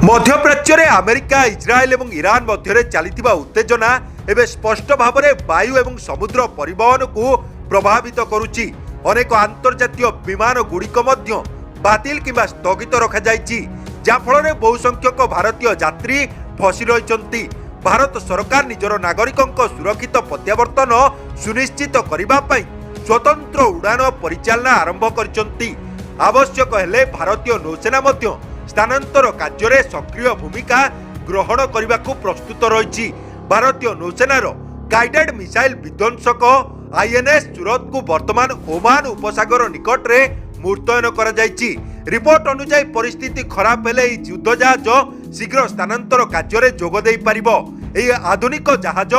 मध्यप्राच्य में अमेरिका इज्राएल और ईरान मध्य चली उत्तेजना एवं स्पष्ट भाव में वायु और समुद्र परिवहन को प्रभावित करुच्ची। अनेक आंतर्जातीय विमान गुड़िक बातिल किंबा स्थगित रखा जायछि, जाफल बहु संख्यक भारतीय यात्री फसी रही। भारत सरकार निजर नागरिकों सुरक्षित प्रत्यावर्तन सुनिश्चित करने स्वतंत्र उड़ान परिचालना आरंभ कर आवश्यक हेले भारतीय नौसेना स्थानांतर कार्य सक्रिय भूमिका ग्रहण करने को प्रस्तुत रही। भारतीय नौसेनार गाइडेड मिसाइल विध्वंसक आईएनएस सूरत को वर्तमान ओमान उपसागर निकट में मुतयन कर रिपोर्ट अनुसार परिस्थिति खराब हेले युद्ध जहाज शीघ्र स्थानांतर कार्य जोगदे पारिबो। एही आधुनिक जहाज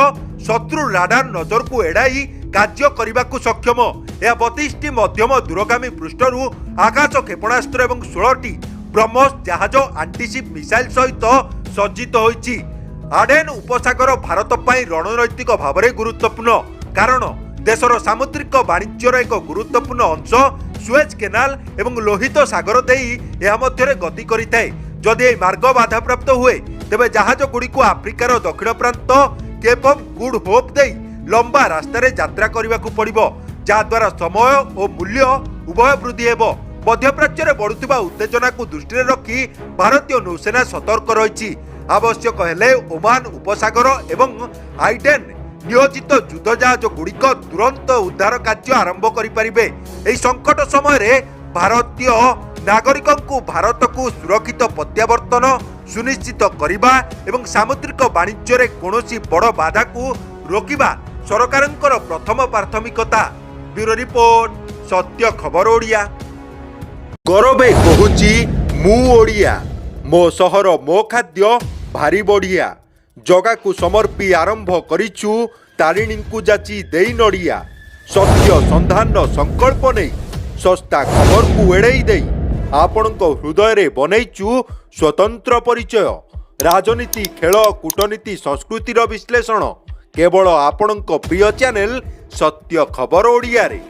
शत्रु राडार नजर को एड़ाई कार्य करने को सक्षम। यह 32टी मध्यम दूरगामी पृष्ठरू आकाश क्षेपणास्त्र और 16टी ब्रह्मोस जहाज आंटीशिप मिसाइल सहित सज्जित होइछि। आडेन उपसागर भारत पाई रणनैतिक भाव में गुरुत्वपूर्ण, कारण देशर सामुद्रिक वाणिज्यर एक गुरुत्वपूर्ण अंश सुएज केनाल एवं लोहित सागर देई यह मध्य गति करिथाए। जदि यह मार्ग बाधाप्राप्त हुए तेबे जहाज गुड़ी को आफ्रिकार दक्षिण प्रांत केप ऑफ गुड होप देई लंबा रास्तार यात्रा करने को पड़िबो, जहाद्वारा समय और मूल्य उभय वृद्धि हेबो। मध्यप्राच्य में बढ़ुवा उत्तेजना को दृष्टि रखी भारतीय नौसेना सतर्क रही। आवश्यक हेले ओमान उपसागर एवं आइडेन नियोजित युद्ध जहाज गुड़िक तुरंत उद्धार कार्य आरंभ करें। यह संकट समय भारतीय नागरिकों को भारत को सुरक्षित प्रत्यावर्तन सुनिश्चित करने एवं सामुद्रिक वाणिज्य कौनसी बड़ बाधा को रोकवा सरकारंकर प्रथम प्राथमिकता। ब्यूरो रिपोर्ट, सत्य खबर ओडिया। गौरवे कहूची मु ओडिया, मो सहर मो खाद्य भारी बढ़िया। जगा को समर्पी आरंभ करिछु तारिणी को जाची देई नड़िया। सत्य संधान संकल्प नहीं सस्ता खबर को एड़े दे आपणक हृदय रे बनईचु स्वतंत्र परिचय। राजनीति, खेल, कूटनीति, संस्कृतिर विश्लेषण केवल आपणक प्रिय चैनल सत्य खबर ओडिया रे।